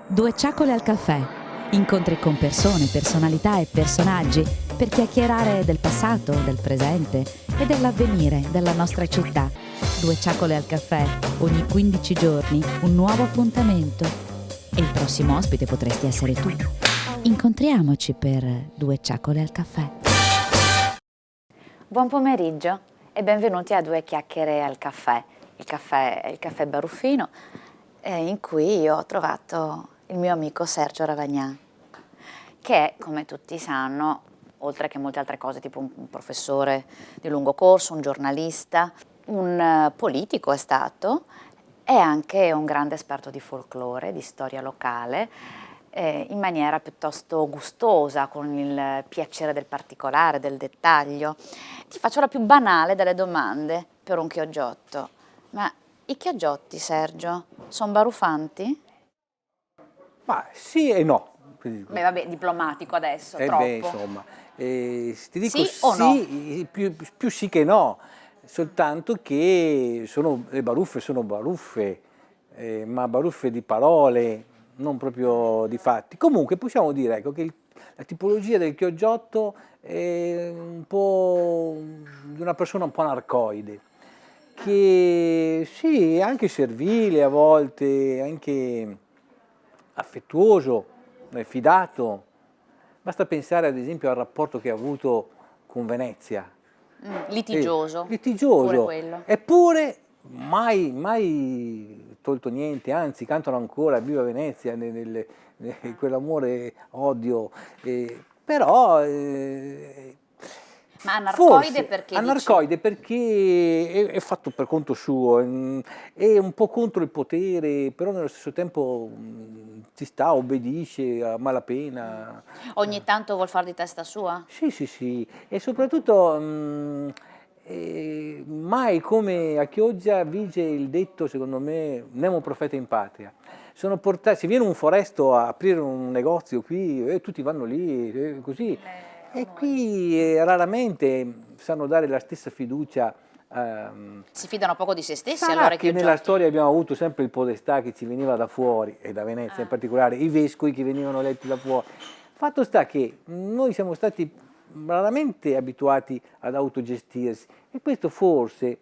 Due ciacole al caffè. Incontri con persone, personalità e personaggi per chiacchierare del passato, del presente e dell'avvenire della nostra città. Due ciacole al caffè. Ogni 15 giorni un nuovo appuntamento. E il prossimo ospite potresti essere tu. Incontriamoci per Due ciacole al caffè. Buon pomeriggio e benvenuti a Due chiacchiere al caffè. Il caffè è il caffè Baruffino, in cui io ho trovato il mio amico Sergio Ravagnà, che è, come tutti sanno, oltre che molte altre cose, tipo un professore di lungo corso, un giornalista, un politico è stato, è anche un grande esperto di folklore, di storia locale, in maniera piuttosto gustosa, con il piacere del particolare, del dettaglio. Ti faccio la più banale delle domande per un chioggiotto. Ma i chiogiotti, Sergio, sono baruffanti? Ma sì e no. Beh, vabbè, diplomatico adesso, Beh, troppo. insomma, ti dico Sì o no? sì, più sì che no, soltanto che le baruffe sono baruffe, ma baruffe di parole, non proprio di fatti. Comunque possiamo dire, ecco, che la tipologia del chioggiotto è un po' di una persona un po' anarcoide, che sì, è anche servile a volte, anche affettuoso, fidato. Basta pensare ad esempio al rapporto che ha avuto con Venezia. Litigioso. Litigioso. Pure quello. Eppure mai tolto niente, anzi cantano ancora Viva Venezia, quell'amore, odio. Però Ma anarcoide forse perché anarcoide perché è fatto per conto suo, è un po' contro il potere, però nello stesso tempo ci sta, obbedisce a malapena. ogni tanto vuol far di testa sua? Sì, e soprattutto mai come a Chioggia vige il detto, secondo me, nemo profeta in patria. Se viene un foresto a aprire un negozio qui, tutti vanno lì, così. E qui raramente sanno dare la stessa fiducia. Si fidano poco di se stessi, Sarà allora i che nella chiogiotti? storia abbiamo avuto sempre il podestà che ci veniva da fuori, e da Venezia in particolare, i vescovi che venivano eletti da fuori. Fatto sta che noi siamo stati raramente abituati ad autogestirsi, e questo forse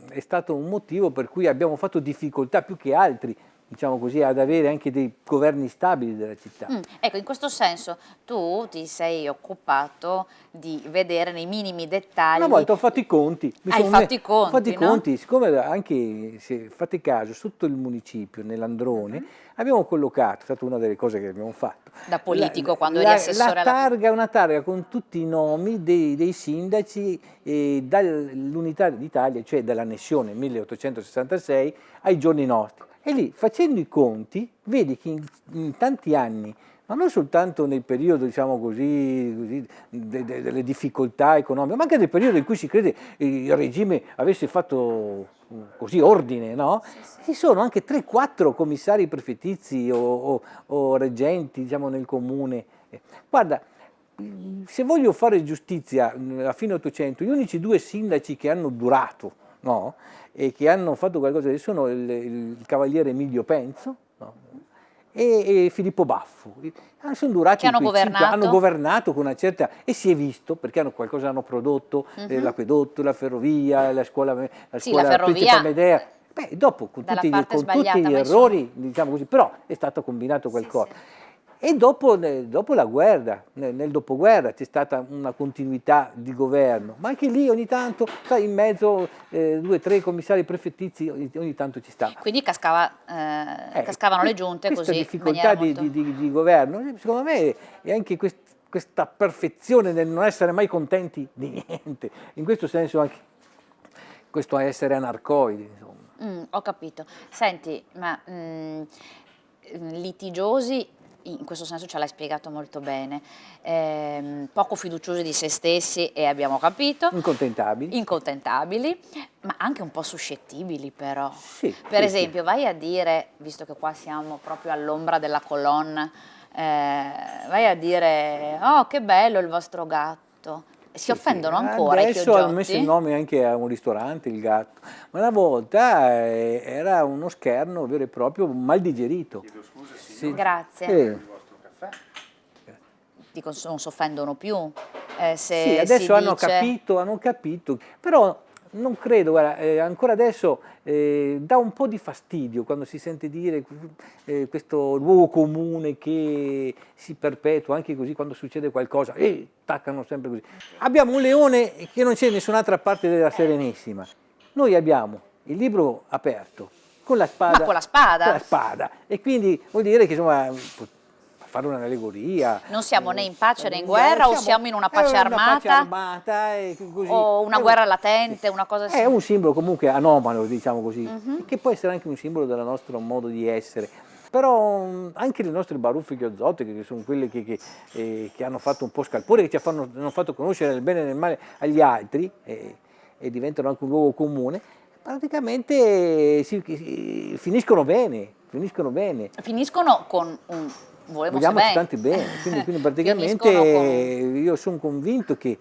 è stato un motivo per cui abbiamo fatto difficoltà più che altri, diciamo così, ad avere anche dei governi stabili della città. Ecco, in questo senso tu ti sei occupato di vedere nei minimi dettagli. Una volta ho fatto i conti. Hai fatto i conti, Ho fatto i no? conti, siccome anche, se fate caso, sotto il municipio, nell'Androne, abbiamo collocato, è stata una delle cose che abbiamo fatto. Da politico, quando eri assessore la alla... targa, una targa con tutti i nomi dei sindaci dall'Unità d'Italia, cioè dall'annessione 1866 ai giorni nostri. E lì, facendo i conti, vedi che in tanti anni, ma non soltanto nel periodo, diciamo così, delle difficoltà economiche, ma anche nel periodo in cui si crede il regime avesse fatto così ordine, no? Ci sono anche 3-4 commissari prefettizi o reggenti, diciamo, nel comune. Guarda, se voglio fare giustizia, a fine Ottocento, gli unici due sindaci che hanno durato, no? E che hanno fatto qualcosa sono il cavaliere Emilio Penzo, no? E Filippo Baffo. Sono durati Che hanno governato? Hanno governato con una certa, e si è visto perché qualcosa hanno prodotto, l'acquedotto, la ferrovia, la scuola Sì, la ferrovia, Principe Amedea. Beh, dopo con dalla tutti parte con tutti sbagliata, gli ma errori, diciamo così, però è stato combinato qualcosa. sì. E dopo la guerra, nel dopoguerra, c'è stata una continuità di governo, ma anche lì ogni tanto, sai, in mezzo 2-3 commissari prefettizi ogni tanto ci sta. Quindi cascavano le giunte Questa così, in difficoltà maniera molto... di governo, secondo me, è anche questa perfezione nel non essere mai contenti di niente. In questo senso anche questo essere anarcoidi, insomma. Ho capito. Senti, ma litigiosi, in questo senso ce l'hai spiegato molto bene, poco fiduciosi di se stessi, e abbiamo capito, incontentabili, ma anche un po' suscettibili però. Sì, Per sì, esempio, vai a dire, visto che qua siamo proprio all'ombra della colonna, vai a dire, oh che bello il vostro gatto, Si offendono ancora i Adesso hanno messo il Chiogiotti? nome anche a un ristorante, il Gatto, ma una volta era uno scherno vero e proprio mal digerito. Sì. Grazie. Sì. Dico, non si offendono più. Sì, Se adesso si hanno capito, però non credo, guarda, ancora adesso dà un po' di fastidio quando si sente dire questo luogo comune che si perpetua, anche così quando succede qualcosa, e attaccano sempre così. Abbiamo un leone che non c'è in nessun'altra parte della Serenissima. Noi abbiamo il libro aperto, con la spada. Ma con la spada? Con la spada. E quindi vuol dire che insomma fare un'allegoria. Non siamo né in pace né in guerra, o siamo in una pace armata, e così. o una guerra latente, una cosa È un simbolo comunque anomalo, diciamo così, che può essere anche un simbolo del nostro modo di essere. Però anche le nostre baruffe chiozzotte, che sono quelle che hanno fatto un po' scalpore, che hanno fatto conoscere il bene e il male agli altri e diventano anche un luogo comune, praticamente finiscono bene, finiscono bene. Finiscono con un Vogliamo tanti bene, quindi praticamente io sono convinto che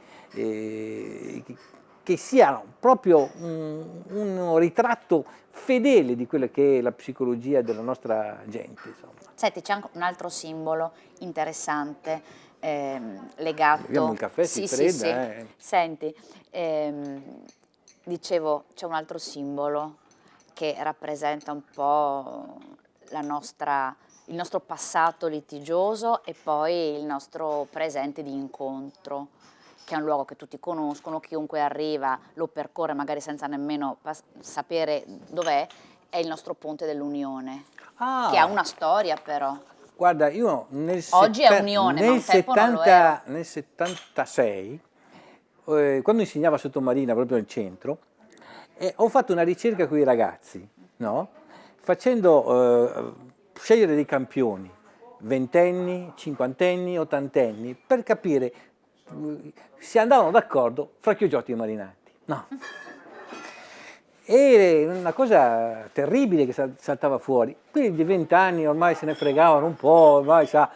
sia proprio un ritratto fedele di quella che è la psicologia della nostra gente. Insomma. Senti, c'è anche un altro simbolo interessante legato... Beviamo il caffè, si fredda. Sì. Senti, dicevo, c'è un altro simbolo che rappresenta un po' il nostro passato litigioso e poi il nostro presente di incontro, che è un luogo che tutti conoscono, chiunque arriva lo percorre magari senza nemmeno sapere dov'è, è il nostro ponte dell'Unione, che ha una storia però. Guarda, io Oggi è Unione, ma un tempo non lo era. Nel 76, quando insegnavo a Sottomarina, proprio nel centro, ho fatto una ricerca con i ragazzi, no? Facendo scegliere dei campioni, ventenni, cinquantenni, ottantenni, per capire se andavano d'accordo fra Chiogiotti e Marinatti. No. E una cosa terribile che saltava fuori. Quelli di 20 anni ormai se ne fregavano un po', ormai sa.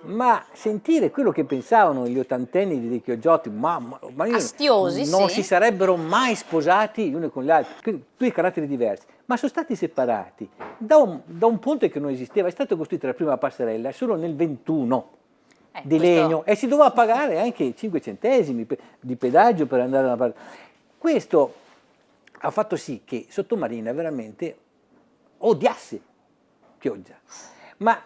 Ma sentire quello che pensavano gli ottantenni di Chiogiotti, ma astiosi, non sì. si sarebbero mai sposati gli uni con gli altri, quindi due caratteri diversi, ma sono stati separati da un ponte che non esisteva, è stata costruita la prima passerella solo nel 21 di legno e si doveva pagare anche 5 centesimi di pedaggio per andare da una parte. Questo ha fatto sì che Sottomarina veramente odiasse Chioggia. Ma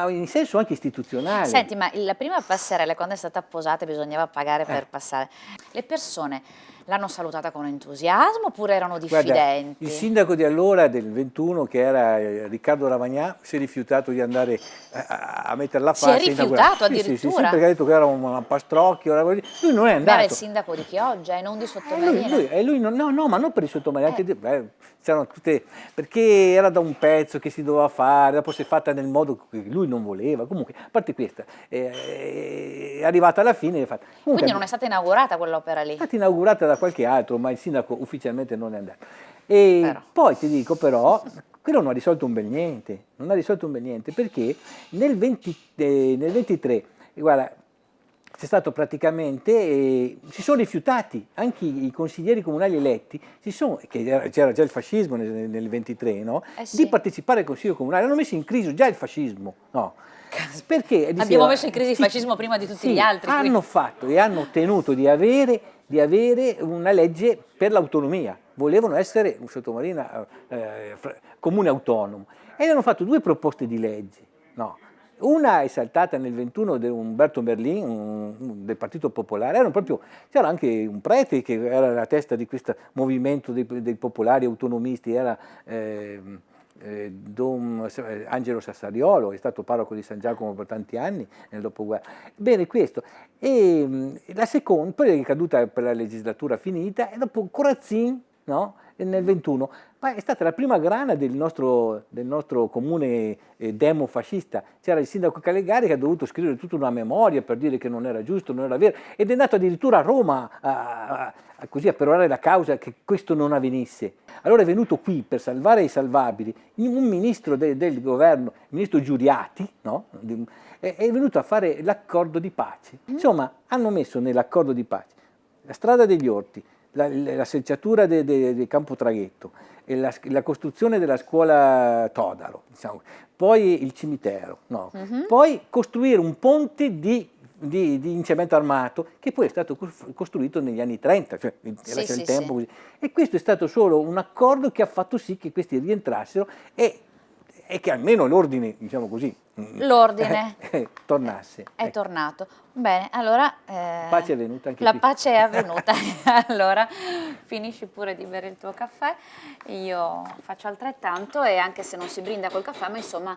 in senso anche istituzionale. Senti, ma la prima passerella, quando è stata posata e bisognava pagare per passare, le persone l'hanno salutata con entusiasmo oppure erano diffidenti? Guarda, il sindaco di allora, del 21, che era Riccardo Ravagnà, si è rifiutato di andare a mettere la faccia. Si è rifiutato addirittura? Sì, perché ha detto che era un pastrocchio, lui non è andato. Ma era il sindaco di Chioggia e non di Sottomarina? Lui no, ma non per i Sottomarina, c'erano tutte, perché era da un pezzo che si doveva fare, dopo si è fatta nel modo che lui non voleva, comunque, a parte questa, è arrivata alla fine. Quindi non è stata inaugurata quell'opera lì? È stata inaugurata da qualche altro, ma il sindaco ufficialmente non è andato. E poi ti dico però, quello non ha risolto un bel niente, perché nel 23, guarda, c'è stato praticamente, si sono rifiutati anche i consiglieri comunali eletti, c'era già il fascismo nel 23, no? Sì. Di partecipare al consiglio comunale, hanno messo in crisi già il fascismo, no? Perché abbiamo messo in crisi il fascismo prima di tutti gli altri. Hanno fatto e hanno ottenuto di avere una legge per l'autonomia, volevano essere un Sottomarina comune autonomo e hanno fatto due proposte di legge, no? Una è saltata nel 21 di Umberto Merlin, del Partito Popolare, c'era anche un prete che era alla testa di questo movimento dei popolari autonomisti, era Don Angelo Sassariolo, è stato parroco di San Giacomo per tanti anni nel dopoguerra. Bene, questo. E la seconda, poi è caduta per la legislatura finita, e dopo Corazzin, no? Nel 21, ma è stata la prima grana del nostro comune demo fascista. C'era il sindaco Calegari che ha dovuto scrivere tutta una memoria per dire che non era giusto, non era vero, ed è andato addirittura a Roma così a perorare la causa che questo non avvenisse. Allora è venuto qui per salvare i salvabili un ministro del governo, il ministro Giuriati, no? È venuto a fare l'accordo di pace. Insomma, hanno messo nell'accordo di pace la strada degli Orti, la selciatura del Campo Traghetto, e la costruzione della scuola Todaro, diciamo, poi il cimitero, no? Poi costruire un ponte in cemento armato che poi è stato costruito negli anni 30, cioè lascia il tempo così. E questo è stato solo un accordo che ha fatto sì che questi rientrassero e che almeno l'ordine, diciamo così, l'ordine tornasse. è tornato. Bene, allora Pace è venuta anche la qui. pace è avvenuta. Allora finisci pure di bere il tuo caffè, io faccio altrettanto, e anche se non si brinda col caffè, ma insomma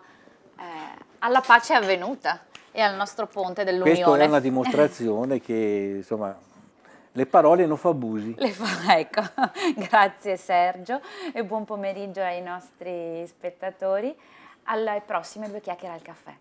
alla pace è avvenuta e al nostro ponte dell'unione. Questo è una dimostrazione che, insomma, le parole non fa abusi. Ecco, grazie Sergio e buon pomeriggio ai nostri spettatori. Alle prossime 2 chiacchiere al caffè.